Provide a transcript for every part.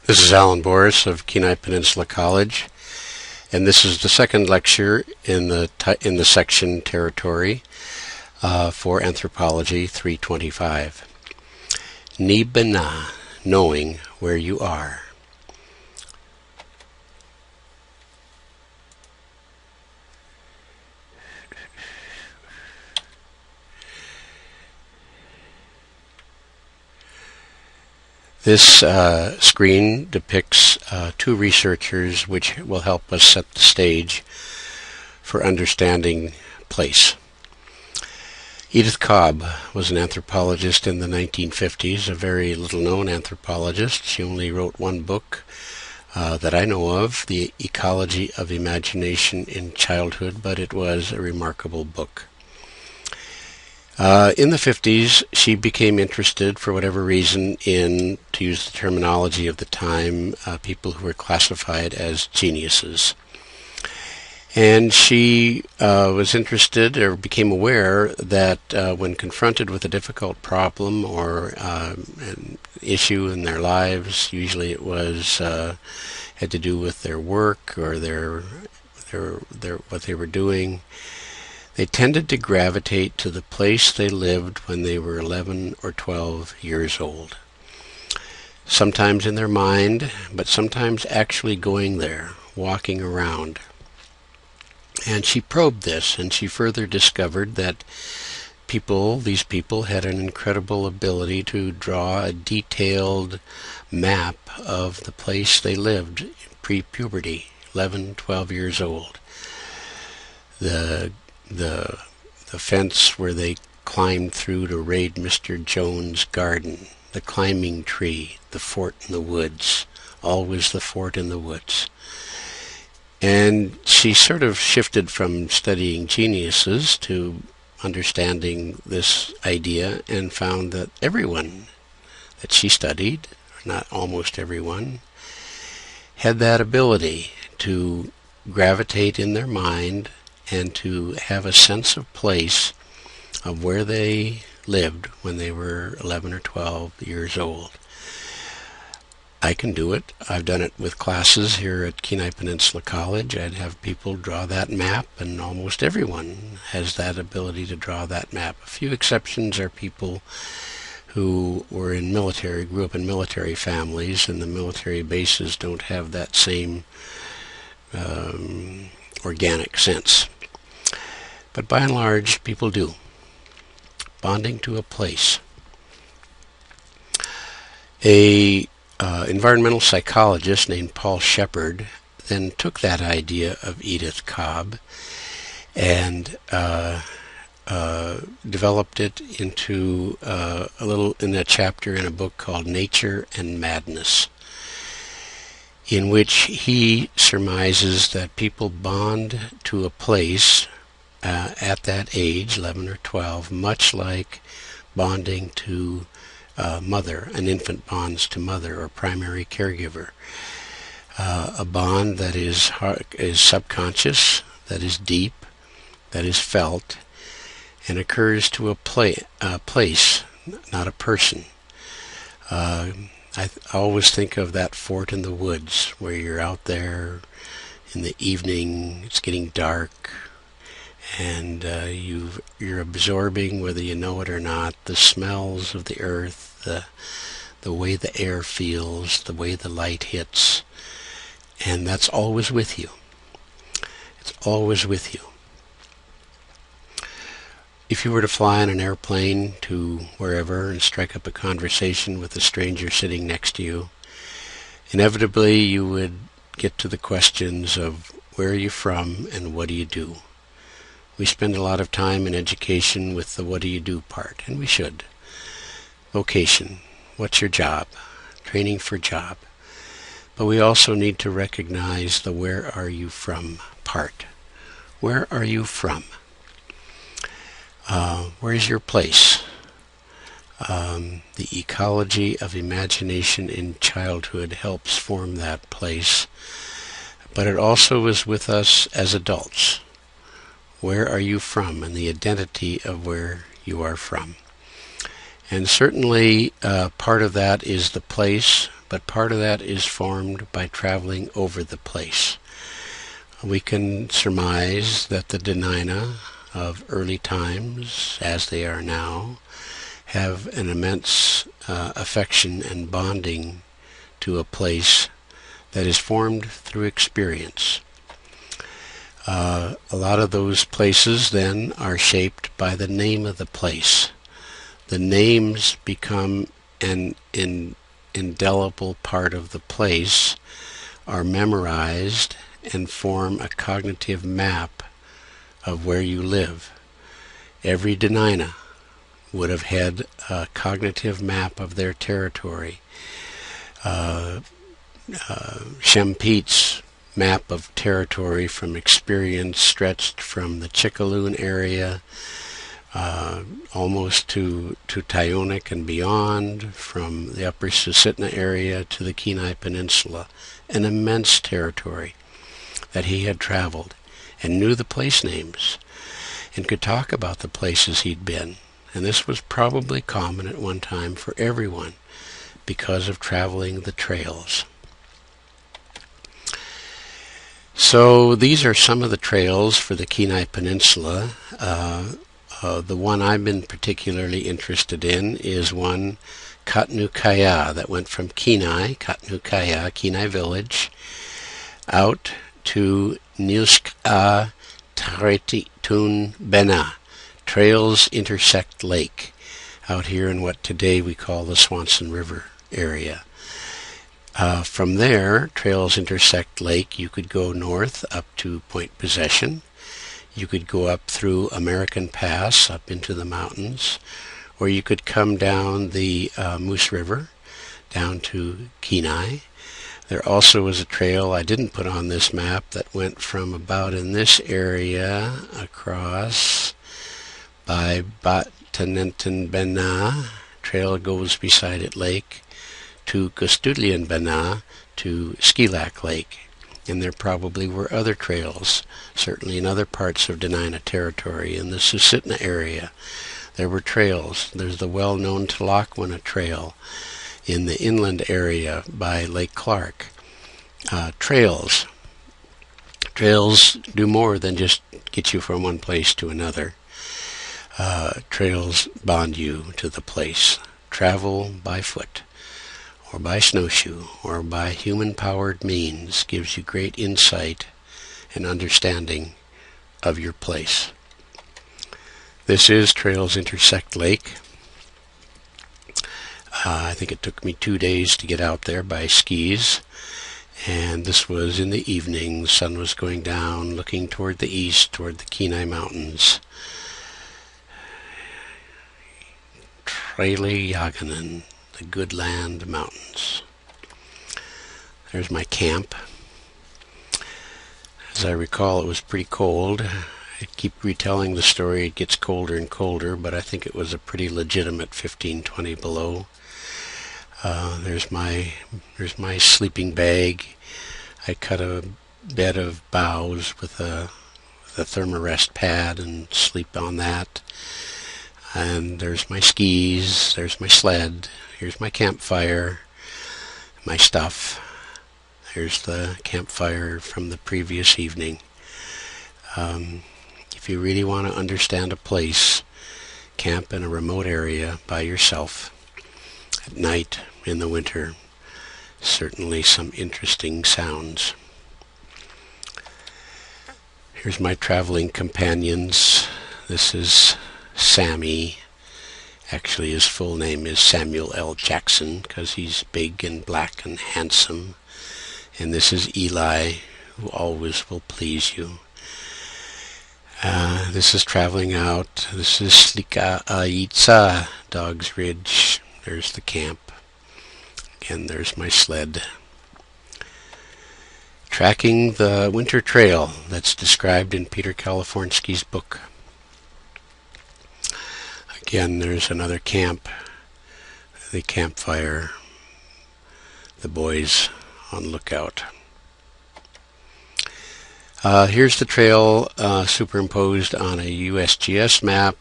This is Alan Boris of Kenai Peninsula College, and this is the second lecture in the section territory for Anthropology 325. Nibena, knowing where you are. This screen depicts two researchers which will help us set the stage for understanding place. Edith Cobb was an anthropologist in the 1950s, a very little-known anthropologist. She only wrote one book that I know of, The Ecology of Imagination in Childhood, but it was a remarkable book. In the 50s, she became interested, for whatever reason, in, to use the terminology of the time, people who were classified as geniuses. And she was interested, or became aware, that when confronted with a difficult problem or an issue in their lives, usually it was had to do with their work or their what they were doing, they tended to gravitate to the place they lived when they were 11 or 12 years old. Sometimes in their mind, but sometimes actually going there, walking around. And she probed this, and she further discovered that these people had an incredible ability to draw a detailed map of the place they lived pre-puberty, 11, 12 years old. The fence where they climbed through to raid Mr. Jones' garden, the climbing tree, the fort in the woods, always the fort in the woods. And she sort of shifted from studying geniuses to understanding this idea and found that everyone that she studied, not almost everyone, had that ability to gravitate in their mind and to have a sense of place of where they lived when they were 11 or 12 years old. I can do it. I've done it with classes here at Kenai Peninsula College. I'd have people draw that map, and almost everyone has that ability to draw that map. A few exceptions are people who were grew up in military families, and the military bases don't have that same organic sense. But by and large, people do. Bonding to a place. A environmental psychologist named Paul Shepard then took that idea of Edith Cobb and developed it into in a chapter in a book called Nature and Madness, in which he surmises that people bond to a place at that age, 11 or 12, much like bonding to mother. An infant bonds to mother or primary caregiver. A bond that is subconscious, that is deep, that is felt, and occurs to a place, not a person. I always think of that fort in the woods where you're out there in the evening, it's getting dark, and you're absorbing, whether you know it or not, the smells of the earth, the way the air feels, the way the light hits, and that's always with you. It's always with you. If you were to fly on an airplane to wherever and strike up a conversation with a stranger sitting next to you, inevitably you would get to the questions of where are you from and what do you do. We spend a lot of time in education with the what do you do part, and we should. Vocation, what's your job? Training for job. But we also need to recognize the where are you from part. Where are you from? Where's your place? The ecology of imagination in childhood helps form that place, but it also is with us as adults. Where are you from, and the identity of where you are from. And certainly part of that is the place, but part of that is formed by traveling over the place. We can surmise that the Nibena of early times, as they are now, have an immense affection and bonding to a place that is formed through experience. A lot of those places then are shaped by the name of the place. The names become an indelible part of the place, are memorized, and form a cognitive map of where you live. Every Nibena would have had a cognitive map of their territory. Shempete's map of territory from experience stretched from the Chickaloon area almost to Tyonek and beyond, from the upper Susitna area to the Kenai Peninsula, an immense territory that he had traveled, and knew the place names, and could talk about the places he'd been. And this was probably common at one time for everyone because of traveling the trails. So these are some of the trails for the Kenai Peninsula. The one I've been particularly interested in is one, Katnukaya, that went from Kenai, Katnukaya, Kenai Village, out to Nilska Taretitun Bena. Trails intersect lake, out here in what today we call the Swanson River area. From there, trails intersect lake. You could go north up to Point Possession. You could go up through American Pass up into the mountains, or you could come down the Moose River down to Kenai. There also was a trail I didn't put on this map that went from about in this area across by Batanentan Bena. Trail goes beside it lake to Custodian Bena to Skilak Lake. And there probably were other trails, certainly in other parts of Dena'ina territory. In the Susitna area, there were trails. There's the well-known Talakwana Trail in the inland area by Lake Clark. Trails do more than just get you from one place to another. Trails bond you to the place. Travel by foot, or by snowshoe, or by human-powered means gives you great insight and understanding of your place. This is Trails Intersect Lake. I think it took me 2 days to get out there by skis, and this was in the evening. The sun was going down, looking toward the east, toward the Kenai Mountains. Traili Yaganan, the Good Land Mountains. There's my camp. As I recall, it was pretty cold. I keep retelling the story. It gets colder and colder, but I think it was a pretty legitimate 15-20 below. There's my sleeping bag. I cut a bed of boughs with a thermarest pad and sleep on that. And there's my skis, there's my sled, here's my campfire, my stuff. Here's the campfire from the previous evening. If you really want to understand a place, camp in a remote area by yourself at night in the winter. Certainly some interesting sounds. Here's my traveling companions. This is Sammy. Actually, his full name is Samuel L. Jackson because he's big and black and handsome. And this is Eli, who always will please you. This is traveling out. This is Slika Aitsa, Dog's Ridge. There's the camp. Again, there's my sled. Tracking the winter trail that's described in Peter Kalifornsky's book. Again, there's another camp, the campfire, the boys on lookout. Here's the trail superimposed on a USGS map.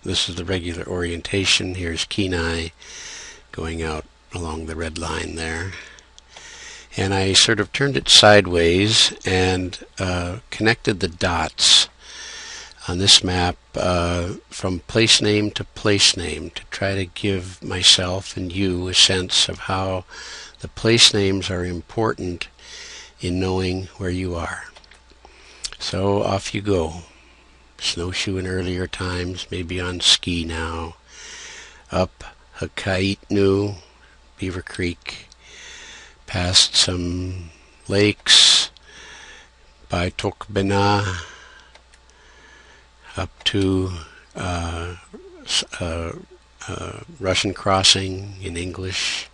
This is the regular orientation. Here's Kenai going out along the red line there. And I sort of turned it sideways and connected the dots on this map from place name to place name to try to give myself and you a sense of how the place names are important in knowing where you are. So off you go. Snowshoe in earlier times, maybe on ski now. Up Hakaitnu, Beaver Creek, past some lakes by Nibena, up to Russian crossing in English,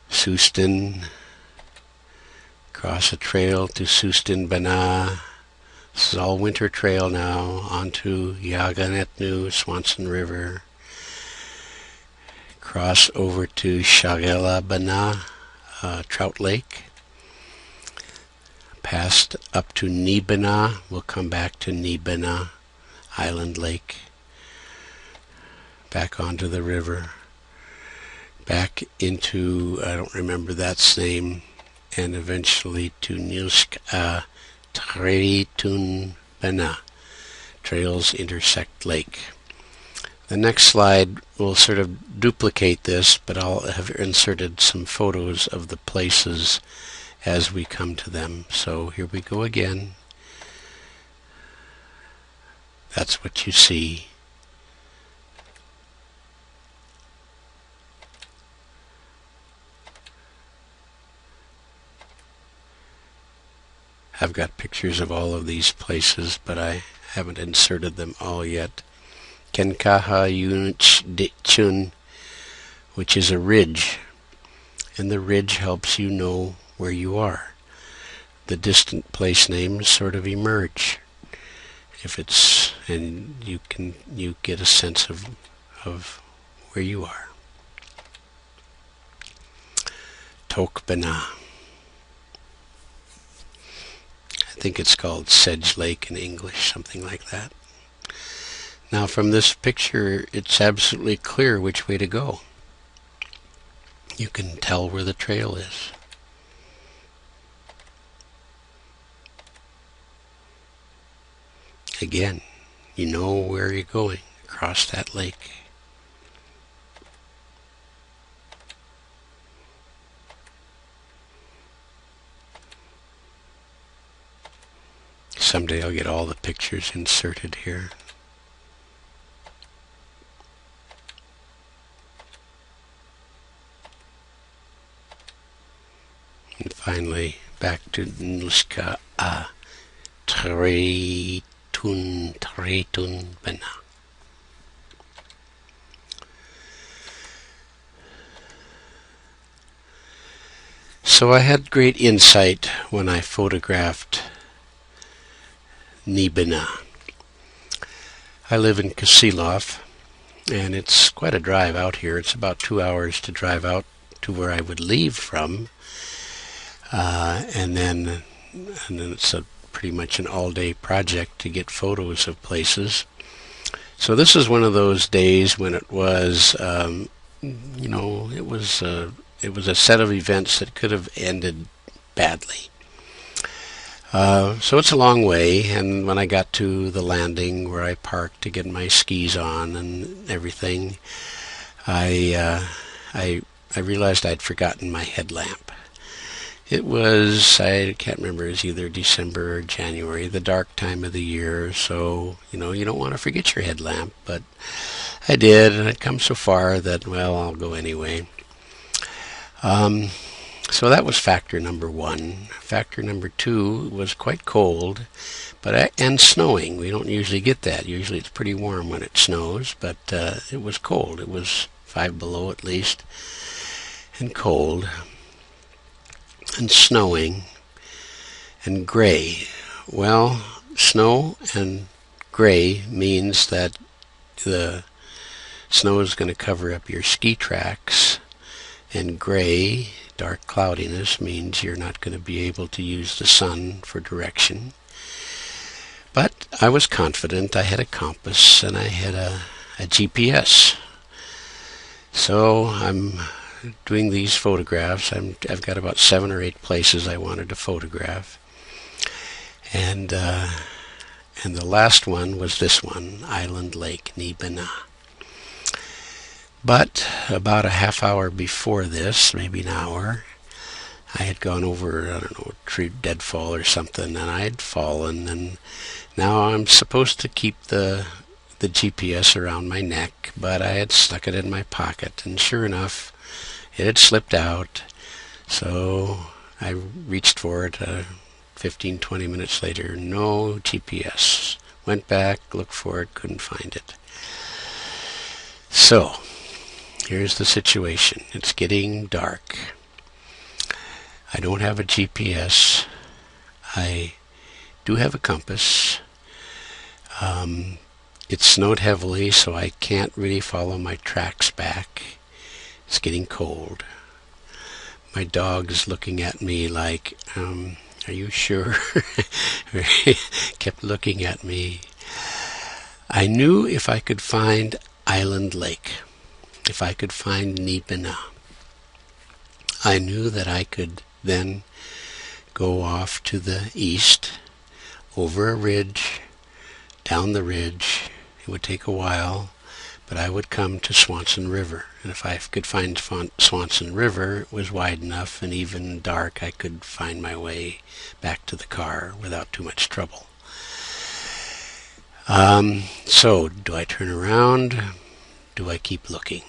Sustin, cross a trail to Sustin Bana. This is all winter trail now, onto Yaganetnu, Swanson River, cross over to Shagela Bana, Trout Lake, past up to Nibena. We'll come back to Nibena, Island Lake, back onto the river, back into, I don't remember that's name, and eventually to Nilsk Tretun Bena. Trails intersect lake. The next slide will sort of duplicate this, but I'll have inserted some photos of the places as we come to them. So here we go again. That's what you see. I've got pictures of all of these places, but I haven't inserted them all yet. Kenkaha Yunch Ditchun, which is a ridge, and the ridge helps you know where you are. The distant place names sort of emerge. And you get a sense of where you are. Tokbena. I think it's called Sedge Lake in English, something like that. Now from this picture, it's absolutely clear which way to go. You can tell where the trail is. Again, you know where you're going across that lake. Someday I'll get all the pictures inserted here. And finally, back to Nuska Tretun Bena. So I had great insight when I photographed Nibena. I live in Kisilov, and it's quite a drive out here. It's about 2 hours to drive out to where I would leave from, and then it's pretty much an all-day project to get photos of places. So this is one of those days when it was, it was a set of events that could have ended badly. So it's a long way, and when I got to the landing where I parked to get my skis on and everything, I realized I'd forgotten my headlamp. It was, I can't remember, it was either December or January, the dark time of the year, so, you don't want to forget your headlamp, but I did, and I'd come so far that, well, I'll go anyway. So that was factor number one. Factor number two was quite cold, and snowing. We don't usually get that. Usually it's pretty warm when it snows, but it was cold. It was 5 below at least, and cold, and snowing, and gray. Well, snow and gray means that the snow is going to cover up your ski tracks, and gray, dark cloudiness, means you're not going to be able to use the sun for direction. But I was confident. I had a compass and I had a GPS. So I'm doing these photographs. I've got about 7 or 8 places I wanted to photograph, and the last one was this one, Island Lake, Nibena. But about a half hour before this, maybe an hour, I had gone over, I don't know, a tree deadfall or something, and I had fallen, and now I'm supposed to keep the GPS around my neck, but I had stuck it in my pocket, and sure enough, it had slipped out. So I reached for it 15, 20 minutes later. No GPS. Went back, looked for it, couldn't find it. So here's the situation. It's getting dark. I don't have a GPS. I do have a compass. It snowed heavily, so I can't really follow my tracks back. It's getting cold. My dog is looking at me like, are you sure? Kept looking at me. I knew if I could find Island Lake, if I could find Nibena, I knew that I could then go off to the east, over a ridge, down the ridge. It would take a while, but I would come to Swanson River. And if I could find Swanson River, it was wide enough, and even dark, I could find my way back to the car without too much trouble. So, do I turn around? Do I keep looking?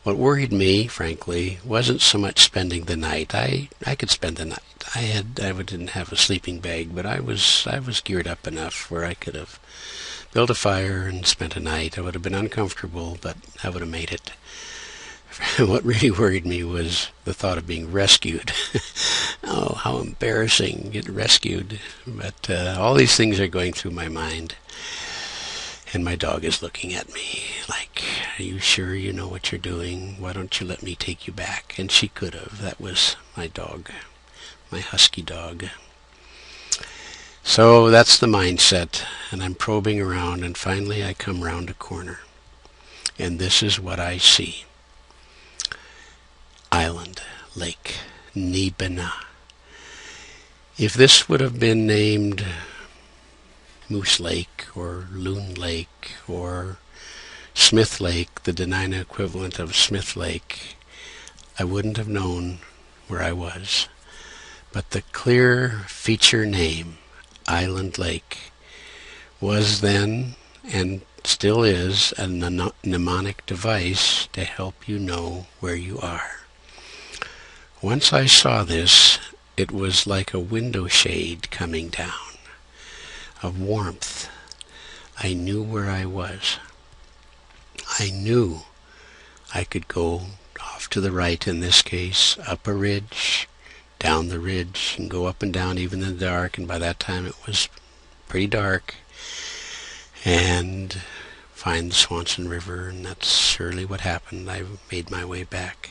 What worried me, frankly, wasn't so much spending the night. I could spend the night. I didn't have a sleeping bag, but I was geared up enough where I could have built a fire and spent a night. I would have been uncomfortable, but I would have made it. What really worried me was the thought of being rescued. Oh, how embarrassing, get rescued. But all these things are going through my mind. And my dog is looking at me like, are you sure you know what you're doing? Why don't you let me take you back? And she could have. That was my dog, my husky dog. So that's the mindset, and I'm probing around, and finally I come round a corner. And this is what I see. Island, Lake, Nibena. If this would have been named Moose Lake or Loon Lake or Smith Lake, the Dena'ina equivalent of Smith Lake, I wouldn't have known where I was. But the clear feature name, Island Lake, was then and still is a mnemonic device to help you know where you are. Once I saw this, it was like a window shade coming down, of warmth. I knew where I was. I knew I could go off to the right, in this case, up a ridge, down the ridge, and go up and down even in the dark, and by that time it was pretty dark, and find the Swanson River, and that's surely what happened. I made my way back.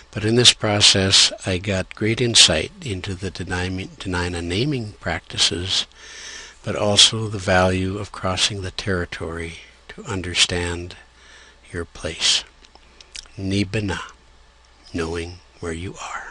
But in this process, I got great insight into the Dena'ina naming practices, but also the value of crossing the territory to understand your place. Nibena, knowing where you are.